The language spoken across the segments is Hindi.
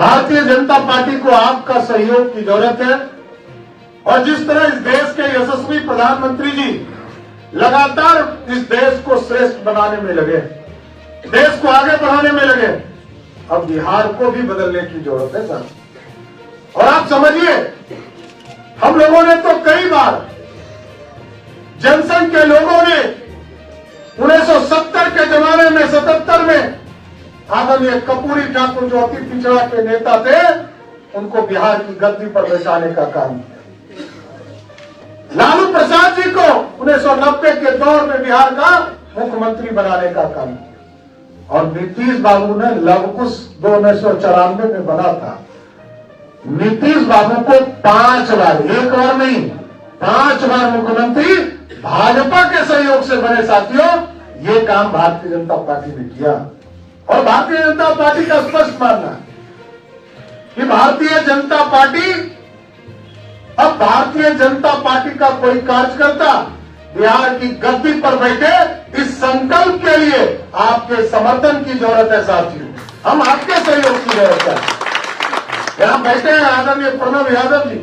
भारतीय जनता पार्टी को आपका सहयोग की जरूरत है। और जिस तरह इस देश के यशस्वी प्रधानमंत्री जी लगातार इस देश को श्रेष्ठ बनाने में लगे, देश को आगे बढ़ाने में लगे, अब बिहार को भी बदलने की जरूरत है सर। और आप समझिए, हम लोगों ने तो कई बार जनसंघ के लोगों ने 1970 के जमाने में 77 में आदरणीय कर्पूरी ठाकुर जो अति पिछड़ा के नेता थे, उनको बिहार की गद्दी पर बैठाने का काम किया। लालू प्रसाद जी को 1990 के दौर में बिहार का मुख्यमंत्री बनाने का काम किया। और नीतीश बाबू ने लवकुश 1994 में बना था। नीतीश बाबू को 5 बार, एक बार नहीं 5 बार मुख्यमंत्री भाजपा के सहयोग से बने। साथियों, ये काम भारतीय जनता पार्टी ने किया। और भारतीय जनता पार्टी का स्पष्ट मानना है कि भारतीय जनता पार्टी, अब भारतीय जनता पार्टी का कोई कार्यकर्ता बिहार की गद्दी पर बैठे, इस संकल्प के लिए आपके समर्थन की जरूरत है साथियों। हम आपके सहयोग की जरूरत है। यहां बैठे हैं आदरणीय प्रणव यादव जी,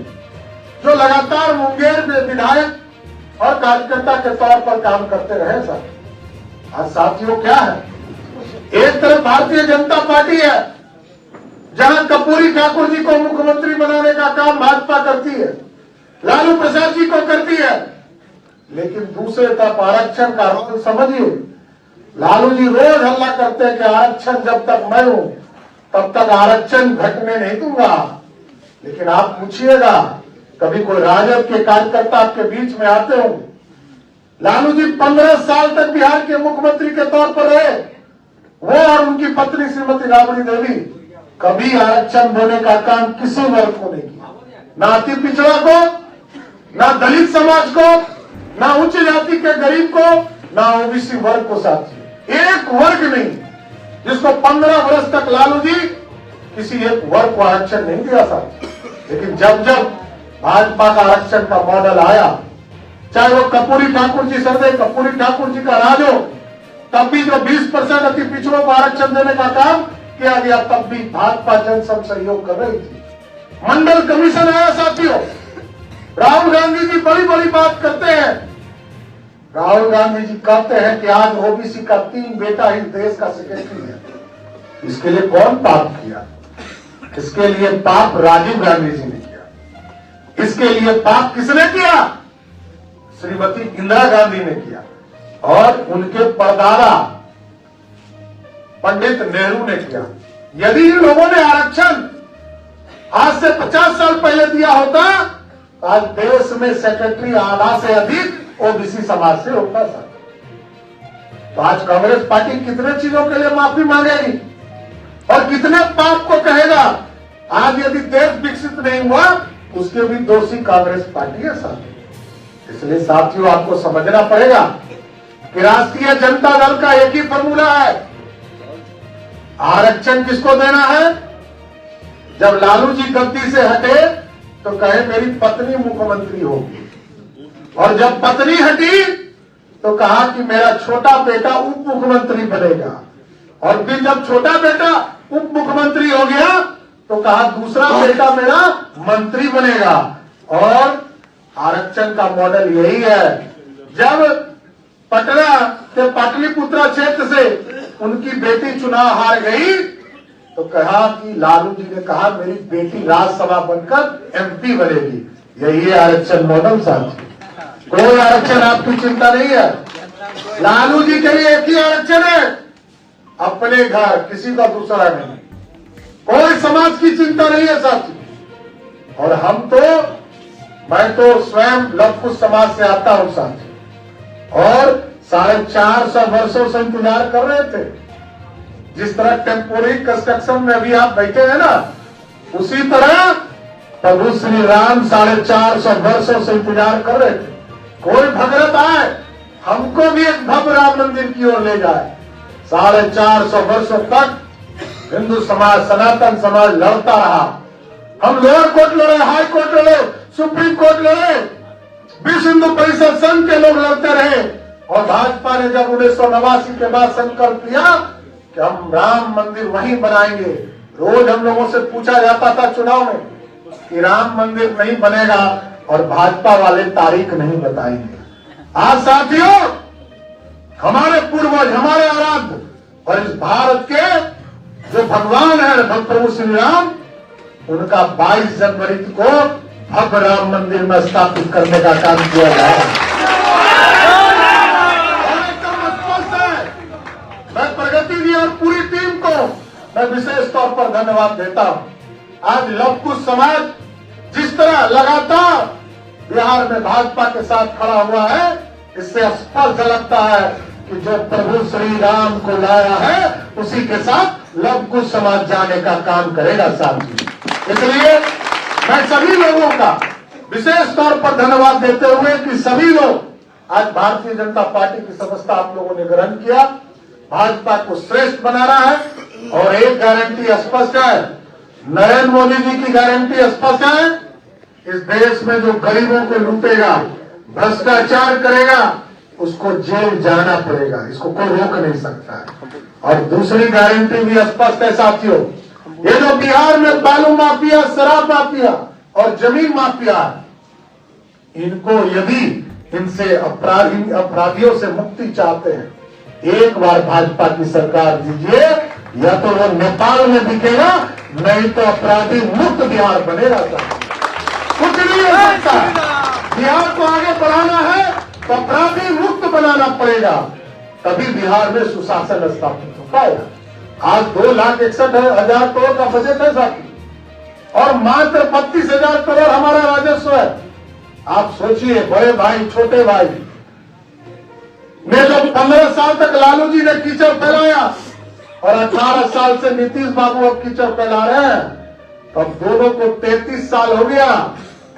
जो लगातार मुंगेर में विधायक और कार्यकर्ता के तौर पर काम करते रहे सर। आज साथियों क्या है, एक तरफ भारतीय जनता पार्टी है जहां कर्पूरी ठाकुर जी को मुख्यमंत्री बनाने का काम भाजपा करती है, लालू प्रसाद जी को करती है, लेकिन दूसरे तरफ आरक्षण का रोल समझिए। लालू जी रोज हल्ला करते हैं कि आरक्षण जब तक मैं हूं तब तक आरक्षण घटने नहीं दूंगा। लेकिन आप पूछिएगा, कभी कोई राजद के कार्यकर्ता आपके बीच में आते हो? लालू जी 15 साल तक बिहार के मुख्यमंत्री के तौर पर रहे। वो और उनकी पत्नी श्रीमती राबड़ी देवी कभी आरक्षण देने का काम किसी वर्ग को नहीं किया, ना अति पिछड़ा को, ना दलित समाज को, ना उच्च जाति के गरीब को, ना ओबीसी वर्ग को। साथी, एक वर्ग नहीं जिसको 15 वर्ष तक लालू जी किसी एक वर्ग को आरक्षण नहीं दिया साथी। लेकिन जब जब भाजपा का आरक्षण का मॉडल आया, चाहे वो कर्पूरी ठाकुर जी, सरदेव कर्पूरी ठाकुर जी का राज हो, तब भी जो 20% अति पिछड़ों को आरक्षण देने का काम किया गया, तब भी भाजपा जनसंघ सहयोग कर रही थी। मंडल कमीशन आया साथियों। राहुल गांधी जी बड़ी बड़ी बात करते हैं। राहुल गांधी जी कहते हैं कि आज ओबीसी का 3 बेटा ही देश का सेक्रेटरी है। इसके लिए कौन पाप किया? इसके लिए पाप राजीव गांधी जी ने किया। इसके लिए पाप किसने किया? श्रीमती इंदिरा गांधी ने किया और उनके परदादा पंडित नेहरू ने किया। यदि इन लोगों ने आरक्षण आज से 50 साल पहले दिया होता, आज देश में सेक्रेटरी आधा से अधिक ओबीसी समाज से होता था। तो आज कांग्रेस पार्टी कितने चीजों के लिए माफी मांगेगी और कितने पाप को कहेगा? आज यदि देश विकसित नहीं हुआ, उसके भी दोषी कांग्रेस पार्टी है साथियों। इसलिए साथियों, आपको समझना पड़ेगा कि राष्ट्रीय जनता दल का एक ही फॉर्मूला है। आरक्षण किसको देना है? जब लालू जी गद्दी से हटे तो कहे मेरी पत्नी मुख्यमंत्री होगी, और जब पत्नी हटी तो कहा कि मेरा छोटा बेटा उप मुख्यमंत्री बनेगा, और फिर जब छोटा बेटा उप मुख्यमंत्री हो गया तो कहा दूसरा बेटा मेरा मंत्री बनेगा। और आरक्षण का मॉडल यही है। जब पटना के पाटलिपुत्रा क्षेत्र से उनकी बेटी चुनाव हार गई तो कहा कि लालू जी ने कहा मेरी बेटी राज्यसभा बनकर एमपी बनेगी। यही है आरक्षण मॉडल साथी। कोई आरक्षण आपकी चिंता नहीं है। लालू जी के लिए एक ही आरक्षण है, अपने घर, किसी का दूसरा नहीं। कोई समाज की चिंता नहीं है साथी। और मैं तो स्वयं लवकुश समाज से आता हूं साथी, और 450 वर्षों से इंतजार कर रहे थे। जिस तरह टेम्पोररी कंस्ट्रक्शन में अभी आप बैठे हैं ना, उसी तरह प्रभु श्री राम 450 वर्षों से इंतजार कर रहे थे। कोई भगरत आए, हमको भी एक भव्य राम मंदिर की ओर ले जाए। 450 वर्षों तक हिंदू समाज, सनातन समाज लड़ता रहा। हम लोअर कोर्ट लड़े, हाई कोर्ट लड़े, सुप्रीम कोर्ट लड़े, विश्व हिंदू परिषद संघ के लोग लड़ते रहे। और भाजपा ने जब 1989 के बाद संकल्प लिया कि हम राम मंदिर वहीं बनाएंगे, रोज हम लोगों से पूछा जाता था चुनाव में कि राम मंदिर नहीं बनेगा और भाजपा वाले तारीख नहीं बताएंगे। आज साथियों, हमारे पूर्वज, हमारे आराध्य और इस भारत के जो भगवान है भक्त प्रभु श्री राम, उनका 22 जनवरी को भव्य राम मंदिर में स्थापित करने का काम किया जाएगा। मैं प्रगति जी और पूरी टीम को मैं विशेष तौर पर धन्यवाद देता हूं। आज लव कुश समाज जिस तरह लगातार बिहार में भाजपा के साथ खड़ा हुआ है, इससे स्पष्ट लगता है कि जो प्रभु श्री राम को लाया है उसी के साथ लव कुश समाज जाने का काम करेगा साथी। इसलिए मैं सभी लोगों का विशेष तौर पर धन्यवाद देते हुए कि सभी लोग आज भारतीय जनता पार्टी की सदस्यता आप लोगों ने ग्रहण किया, भाजपा को श्रेष्ठ बनाना है। और एक गारंटी स्पष्ट है, नरेंद्र मोदी जी की गारंटी स्पष्ट है, इस देश में जो गरीबों को लूटेगा, भ्रष्टाचार करेगा, उसको जेल जाना पड़ेगा, इसको कोई रोक नहीं सकता है। और दूसरी गारंटी भी स्पष्ट है साथियों, ये जो बिहार में बालू माफिया, शराब माफिया और जमीन माफिया, इनको यदि इनसे अपराधियों से मुक्ति चाहते हैं, एक बार भाजपा की सरकार दीजिए, या तो वो नेपाल में दिखेगा, नहीं तो अपराधी मुक्त बिहार बनेगा। कुछ नहीं हो सकता, बिहार को आगे बढ़ाना है तो अपराधी मुक्त बनाना पड़ेगा, तभी बिहार में सुशासन स्थापित हो पाएगा। आज 2,61,000 करोड़ का बजट है साथी, और मात्र 32,000 करोड़ हमारा राजस्व है। आप सोचिए, बड़े भाई छोटे भाई ने जब 15 साल तक लालू जी ने कीचड़ फैलाया और 18 साल से नीतीश बाबू अब कीचड़ फैला रहे हैं, तब दोनों को 33 साल हो गया।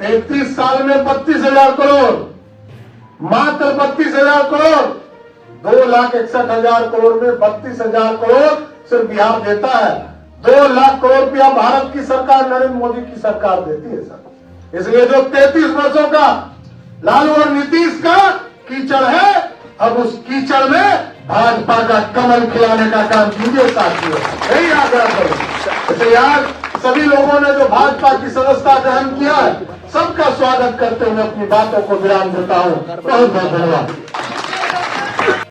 33 साल में 32,000 करोड़, मात्र 32,000 करोड़, 2,61,000 करोड़ में 32,000 करोड़ सिर्फ बिहार देता है। 2 लाख करोड़ रुपया भारत की सरकार, नरेंद्र मोदी की सरकार देती है सर। इसलिए जो 33 वर्षों का लालू और नीतीश का कीचड़ है, अब उस कीचड़ में भाजपा का कमल खिलाने का काम कीजिए साथियों, यही आग्रह करो। इसलिए आज सभी लोगों ने जो भाजपा की सदस्यता ग्रहण किया है, सबका स्वागत करते हुए अपनी बातों को विराम देता हूँ। बहुत बहुत धन्यवाद।